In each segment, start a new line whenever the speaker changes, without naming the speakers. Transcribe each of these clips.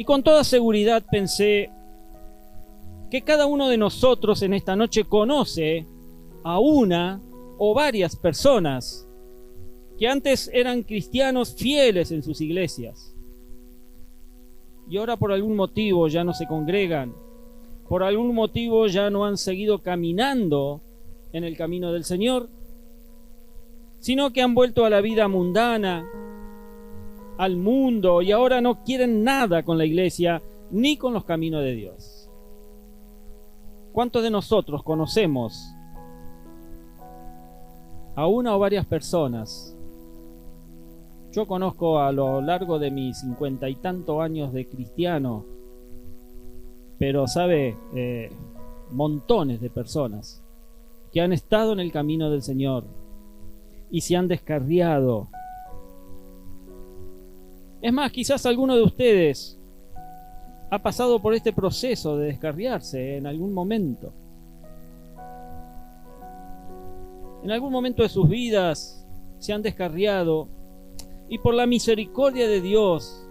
con toda seguridad pensé que cada uno de nosotros en esta noche conoce a una o varias personas que antes eran cristianos fieles en sus iglesias y ahora por algún motivo ya no se congregan, por algún motivo ya no han seguido caminando en el camino del Señor, sino que han vuelto a la vida mundana, al mundo, y ahora no quieren nada con la iglesia ni con los caminos de Dios. ¿Cuántos de nosotros conocemos a una o varias personas? Yo conozco a lo largo de mis 50 y tantos años de cristiano, pero montones de personas que han estado en el camino del Señor y se han descarriado. Es más, quizás alguno de ustedes ha pasado por este proceso de descarriarse en algún momento. En algún momento de sus vidas se han descarriado y por la misericordia de Dios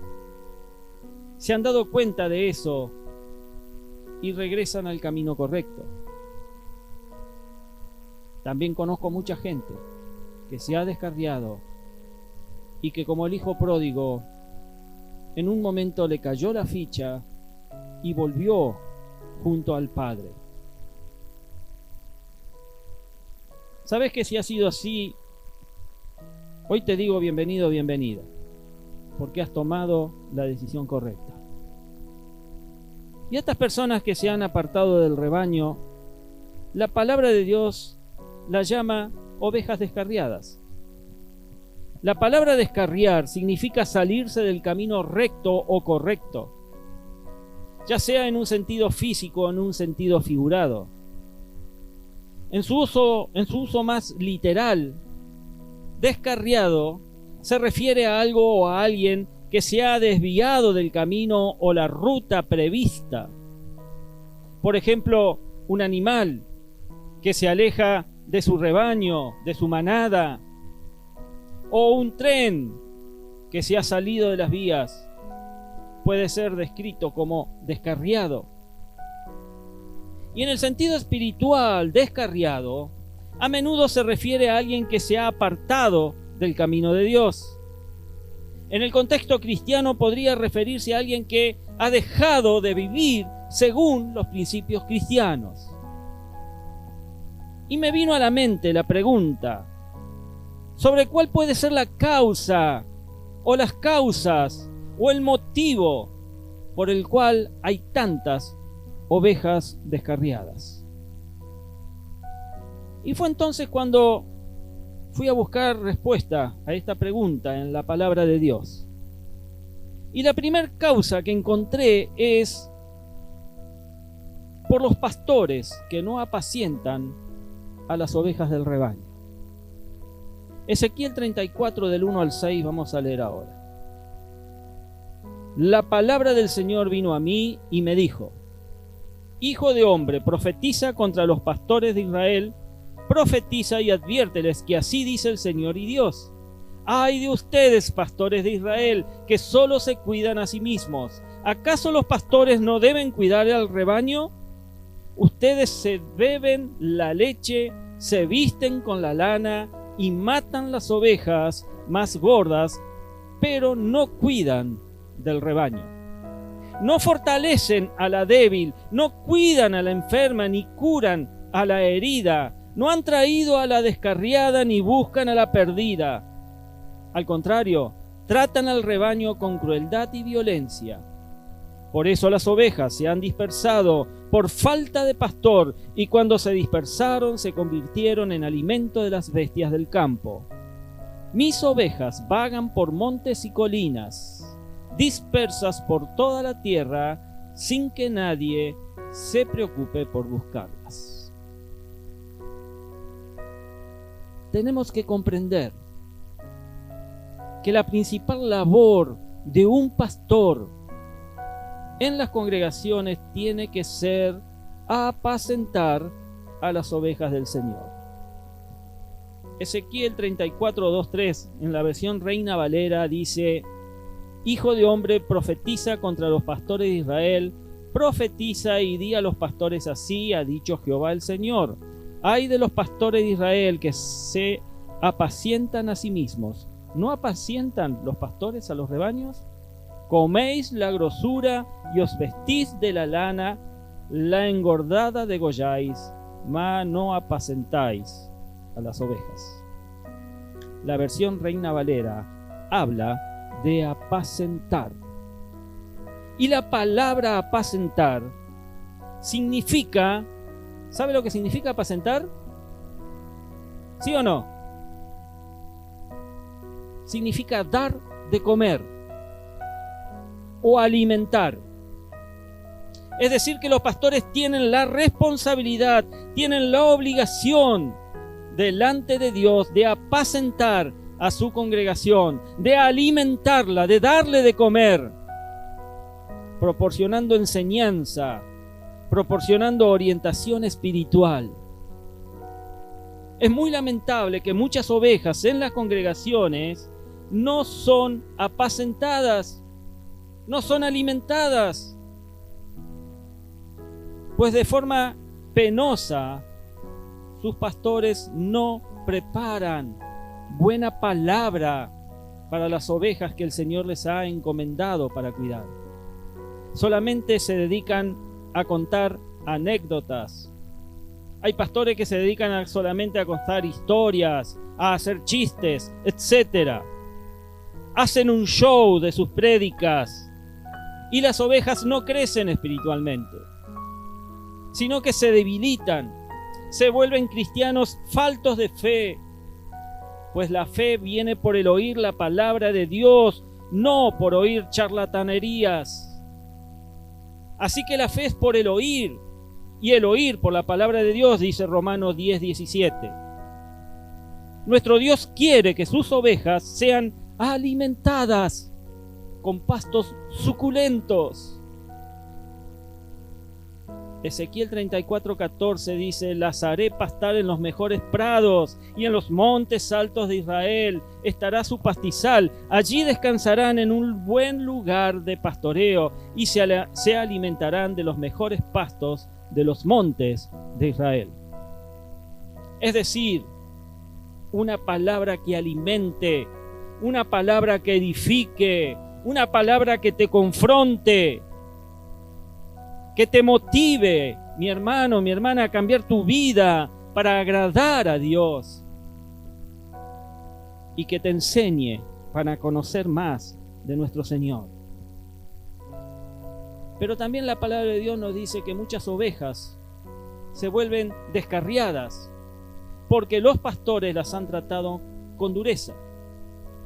se han dado cuenta de eso y regresan al camino correcto. También conozco mucha gente que se ha descarriado y que, como el hijo pródigo, en un momento le cayó la ficha y volvió junto al Padre. ¿Sabes que si ha sido así, hoy te digo bienvenido, bienvenida, porque has tomado la decisión correcta? Y a estas personas que se han apartado del rebaño, la palabra de Dios las llama ovejas descarriadas. La palabra descarriar significa salirse del camino recto o correcto, ya sea en un sentido físico o en un sentido figurado. En su uso más literal, descarriado se refiere a algo o a alguien que se ha desviado del camino o la ruta prevista. Por ejemplo, un animal que se aleja de su rebaño, de su manada, o un tren que se ha salido de las vías, puede ser descrito como descarriado. Y en el sentido espiritual, descarriado a menudo se refiere a alguien que se ha apartado del camino de Dios. En el contexto cristiano podría referirse a alguien que ha dejado de vivir según los principios cristianos. Y me vino a la mente la pregunta sobre cuál puede ser la causa o las causas o el motivo por el cual hay tantas ovejas descarriadas. Y fue entonces cuando fui a buscar respuesta a esta pregunta en la palabra de Dios. Y la primera causa que encontré es por los pastores que no apacientan a las ovejas del rebaño. Ezequiel 34 del 1 al 6 vamos a leer ahora. La palabra del Señor vino a mí y me dijo: Hijo de hombre, profetiza contra los pastores de Israel, profetiza y adviérteles que así dice el Señor y Dios. ¡Ay de ustedes, pastores de Israel, que solo se cuidan a sí mismos! ¿Acaso los pastores no deben cuidar al rebaño? Ustedes se beben la leche, se visten con la lana y matan las ovejas más gordas, pero no cuidan del rebaño. No fortalecen a la débil, no cuidan a la enferma, ni curan a la herida. No han traído a la descarriada, ni buscan a la perdida. Al contrario, tratan al rebaño con crueldad y violencia. Por eso las ovejas se han dispersado por falta de pastor, y cuando se dispersaron se convirtieron en alimento de las bestias del campo. Mis ovejas vagan por montes y colinas, dispersas por toda la tierra, sin que nadie se preocupe por buscarlas. Tenemos que comprender que la principal labor de un pastor en las congregaciones tiene que ser apacentar a las ovejas del Señor. Ezequiel 34, 2, 3 en la versión Reina Valera dice: Hijo de hombre, profetiza contra los pastores de Israel, profetiza y di a los pastores: así ha dicho Jehová el Señor. Ay de los pastores de Israel que se apacientan a sí mismos. ¿No apacientan los pastores a los rebaños? Coméis la grosura y os vestís de la lana, la engordada degolláis, mas no apacentáis a las ovejas. La versión Reina Valera habla de apacentar. Y la palabra apacentar significa, ¿sabe lo que significa apacentar? ¿Sí o no? Significa dar de comer o alimentar. Es decir, que los pastores tienen la responsabilidad, tienen la obligación delante de Dios de apacentar a su congregación, de alimentarla, de darle de comer, proporcionando enseñanza, proporcionando orientación espiritual. Es muy lamentable que muchas ovejas en las congregaciones no son apacentadas, no son alimentadas, pues de forma penosa sus pastores no preparan buena palabra para las ovejas que el Señor les ha encomendado para cuidar. Solamente se dedican a contar anécdotas. Hay pastores que se dedican solamente a contar historias, a hacer chistes, etc. Hacen un show de sus prédicas y las ovejas no crecen espiritualmente, sino que se debilitan, se vuelven cristianos faltos de fe, pues la fe viene por el oír la palabra de Dios, no por oír charlatanerías. Así que la fe es por el oír, y el oír por la palabra de Dios, dice Romanos 10:17. Nuestro Dios quiere que sus ovejas sean alimentadas con pastos suculentos. Ezequiel 34:14 dice: las haré pastar en los mejores prados y en los montes altos de Israel estará su pastizal. Allí descansarán en un buen lugar de pastoreo y se alimentarán de los mejores pastos de los montes de Israel. Es decir, una palabra que alimente, una palabra que edifique, una palabra que te confronte, que te motive, mi hermano, mi hermana, a cambiar tu vida para agradar a Dios, y que te enseñe para conocer más de nuestro Señor. Pero también la palabra de Dios nos dice que muchas ovejas se vuelven descarriadas porque los pastores las han tratado con dureza.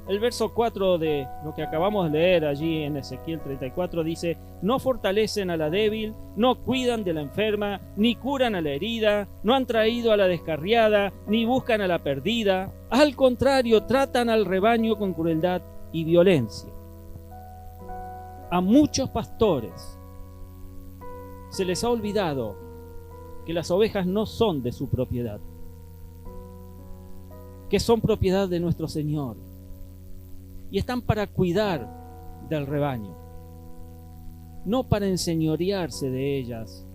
El verso 4 de lo que acabamos de leer allí en Ezequiel 34 dice: no fortalecen a la débil, no cuidan de la enferma, ni curan a la herida, no han traído a la descarriada, ni buscan a la perdida. Al contrario, tratan al rebaño con crueldad y violencia. A muchos pastores se les ha olvidado que las ovejas no son de su propiedad, que son propiedad de nuestro Señor, y están para cuidar del rebaño, no para enseñorearse de ellas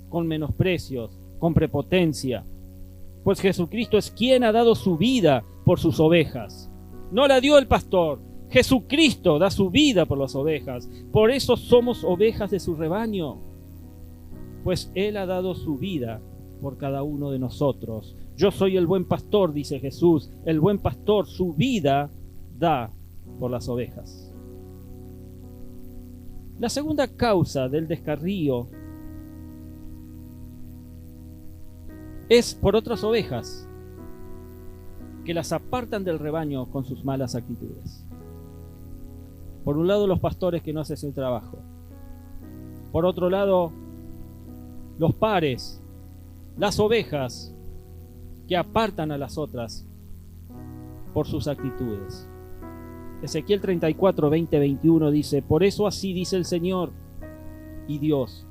con menosprecios, con prepotencia, pues Jesucristo es quien ha dado su vida por sus ovejas. No la dio el pastor, Jesucristo da su vida por las ovejas. Por eso somos ovejas de su rebaño, pues Él ha dado su vida por cada uno de nosotros. Yo soy el buen pastor, dice Jesús. El buen pastor su vida da por las ovejas. La segunda causa del descarrío es por otras ovejas que las apartan del rebaño con sus malas actitudes. Por un lado, los pastores que no hacen su trabajo. Por otro lado, los pares, las ovejas que apartan a las otras por sus actitudes. Ezequiel 34, 20, 21 dice: por eso así dice el Señor y Dios: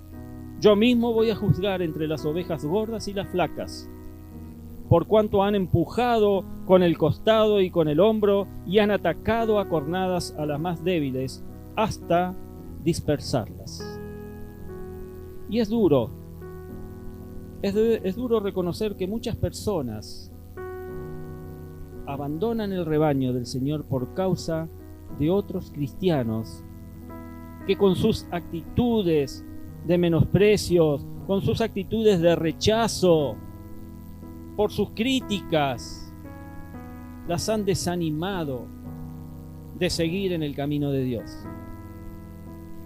yo mismo voy a juzgar entre las ovejas gordas y las flacas, por cuanto han empujado con el costado y con el hombro y han atacado a cornadas a las más débiles hasta dispersarlas. Y es duro reconocer que muchas personas abandonan el rebaño del Señor por causa de otros cristianos que con sus actitudes de menosprecios, con sus actitudes de rechazo, por sus críticas, las han desanimado de seguir en el camino de Dios.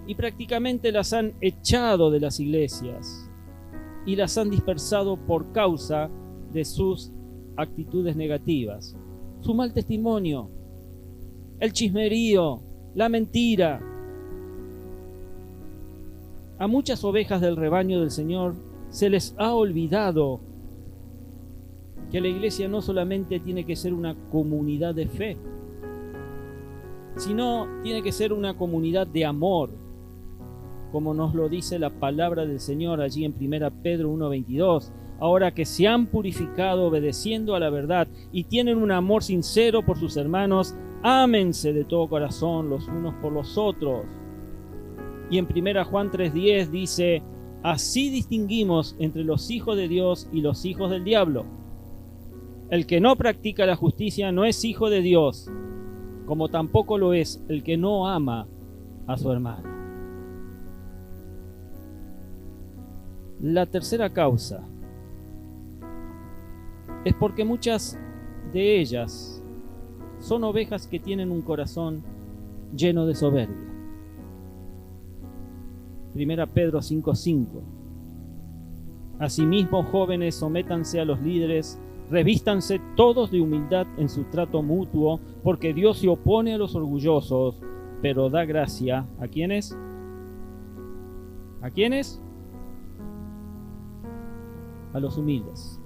Y prácticamente las han echado de las iglesias y las han dispersado por causa de sus actitudes negativas, su mal testimonio, el chismerío, la mentira. A muchas ovejas del rebaño del Señor se les ha olvidado que la iglesia no solamente tiene que ser una comunidad de fe, sino tiene que ser una comunidad de amor, como nos lo dice la palabra del Señor allí en 1 Pedro 1:22. Ahora que se han purificado obedeciendo a la verdad y tienen un amor sincero por sus hermanos, ámense de todo corazón los unos por los otros. Y en 1 Juan 3:10 dice: así distinguimos entre los hijos de Dios y los hijos del diablo. El que no practica la justicia no es hijo de Dios, como tampoco lo es el que no ama a su hermano. La tercera causa es porque muchas de ellas son ovejas que tienen un corazón lleno de soberbia. 1 Pedro 5:5. Asimismo, jóvenes, sométanse a los líderes, revístanse todos de humildad en su trato mutuo, porque Dios se opone a los orgullosos, pero da gracia ¿a quiénes? ¿A quiénes? A los humildes.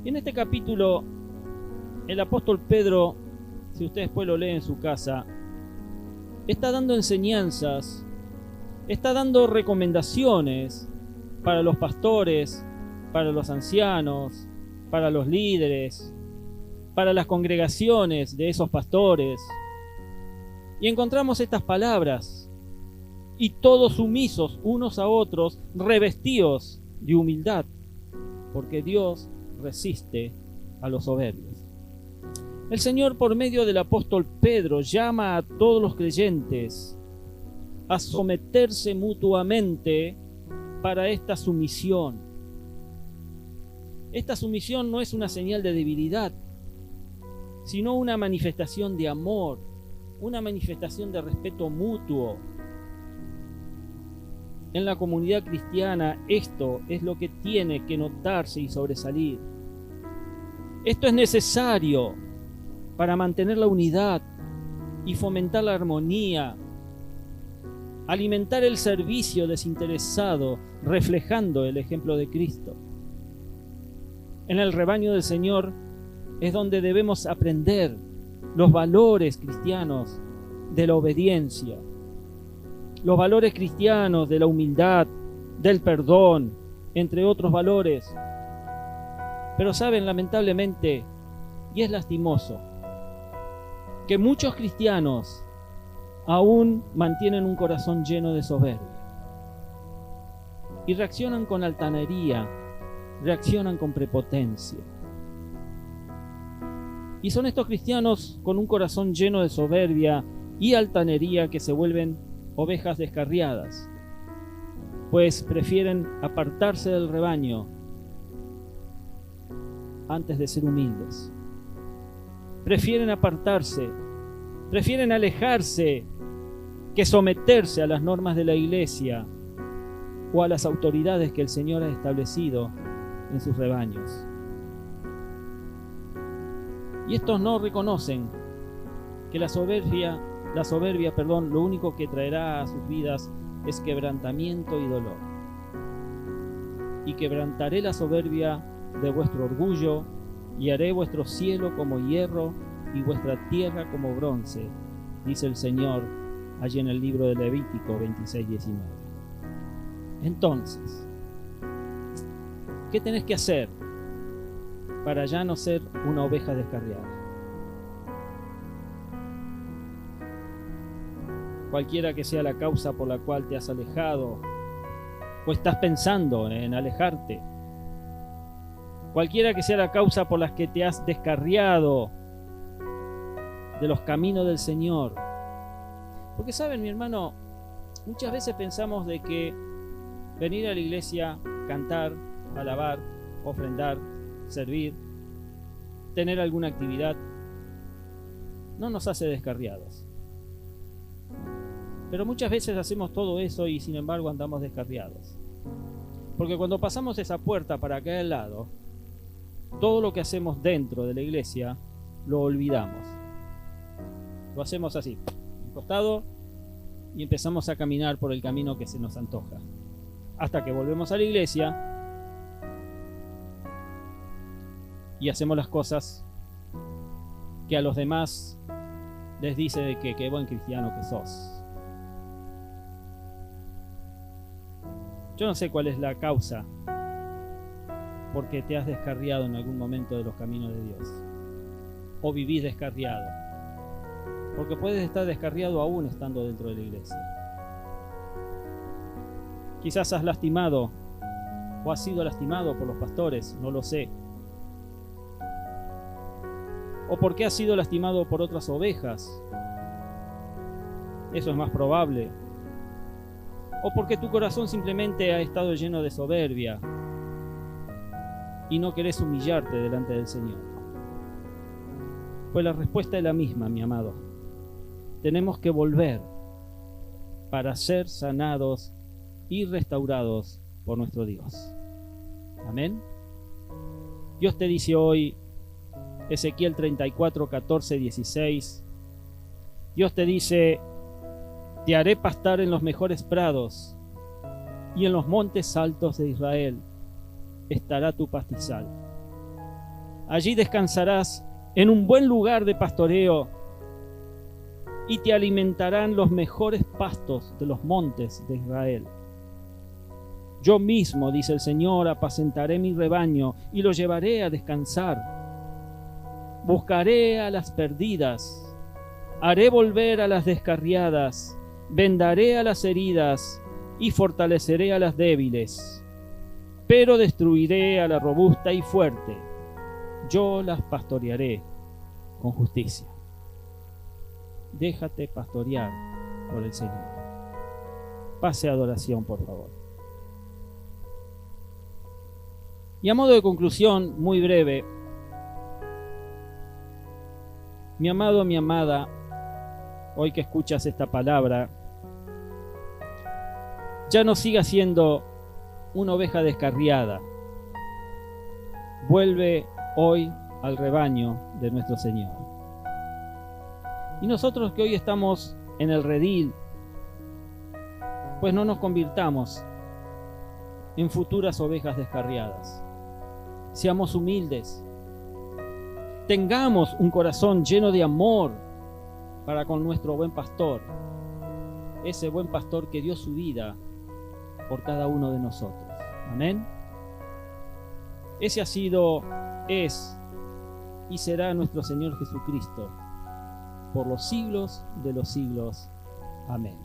Y en este capítulo, el apóstol Pedro, si usted después lo lee en su casa, está dando enseñanzas, está dando recomendaciones para los pastores, para los ancianos, para los líderes, para las congregaciones de esos pastores. Y encontramos estas palabras: y todos sumisos unos a otros, revestidos de humildad, porque Dios resiste a los soberbios. El Señor, por medio del apóstol Pedro, llama a todos los creyentes a someterse mutuamente para esta sumisión. Esta sumisión no es una señal de debilidad, sino una manifestación de amor, una manifestación de respeto mutuo. En la comunidad cristiana esto es lo que tiene que notarse y sobresalir. Esto es necesario para mantener la unidad y fomentar la armonía, alimentar el servicio desinteresado, reflejando el ejemplo de Cristo. En el rebaño del Señor es donde debemos aprender los valores cristianos de la obediencia, los valores cristianos de la humildad, del perdón, entre otros valores. Pero saben, lamentablemente, y es lastimoso, que muchos cristianos aún mantienen un corazón lleno de soberbia y reaccionan con altanería, reaccionan con prepotencia. Y son estos cristianos con un corazón lleno de soberbia y altanería que se vuelven ovejas descarriadas, pues prefieren apartarse del rebaño antes de ser humildes. Prefieren apartarse, prefieren alejarse que someterse a las normas de la iglesia o a las autoridades que el Señor ha establecido en sus rebaños. Y estos no reconocen que la soberbia, lo único que traerá a sus vidas es quebrantamiento y dolor. Y quebrantaré la soberbia de vuestro orgullo, y haré vuestro cielo como hierro y vuestra tierra como bronce, dice el Señor allí en el libro de Levítico 26:19. Entonces, ¿qué tenés que hacer para ya no ser una oveja descarriada. Cualquiera que sea la causa por la cual te has alejado o estás pensando en alejarte, cualquiera que sea la causa por la que te has descarriado de los caminos del Señor. Porque saben, mi hermano, muchas veces pensamos de que venir a la iglesia, cantar, alabar, ofrendar, servir, tener alguna actividad, no nos hace descarriados. Pero muchas veces hacemos todo eso y sin embargo andamos descarriados. Porque cuando pasamos esa puerta para aquel lado, todo lo que hacemos dentro de la iglesia lo olvidamos. Lo hacemos así, costado, y empezamos a caminar por el camino que se nos antoja. Hasta que volvemos a la iglesia y hacemos las cosas que a los demás les dice de que qué buen cristiano que sos. Yo no sé cuál es la causa porque te has descarriado en algún momento de los caminos de Dios, o vivís descarriado, porque puedes estar descarriado aún estando dentro de la iglesia. Quizás has lastimado o has sido lastimado por los pastores, no lo sé, o porque has sido lastimado por otras ovejas, eso es más probable, o porque tu corazón simplemente ha estado lleno de soberbia y no querés humillarte delante del Señor. Pues la respuesta es la misma, mi amado. Tenemos que volver para ser sanados y restaurados por nuestro Dios. Amén. Dios te dice hoy, Ezequiel 34, 14, 16, Dios te dice: te haré pastar en los mejores prados, y en los montes altos de Israel estará tu pastizal. Allí descansarás en un buen lugar de pastoreo, y te alimentarán los mejores pastos de los montes de Israel. Yo mismo, dice el Señor, apacentaré mi rebaño y lo llevaré a descansar. Buscaré a las perdidas, haré volver a las descarriadas, vendaré a las heridas y fortaleceré a las débiles, pero destruiré a la robusta y fuerte. Yo las pastorearé con justicia. Déjate pastorear por el Señor. Pase a adoración, por favor. Y a modo de conclusión, muy breve, mi amado, mi amada, hoy que escuchas esta palabra, ya no sigas siendo una oveja descarriada. Vuelve hoy al rebaño de nuestro Señor. Y nosotros que hoy estamos en el redil, pues no nos convirtamos en futuras ovejas descarriadas. Seamos humildes. Tengamos un corazón lleno de amor para con nuestro buen pastor, ese buen pastor que dio su vida por cada uno de nosotros. Amén. Ese ha sido, es y será nuestro Señor Jesucristo por los siglos de los siglos. Amén.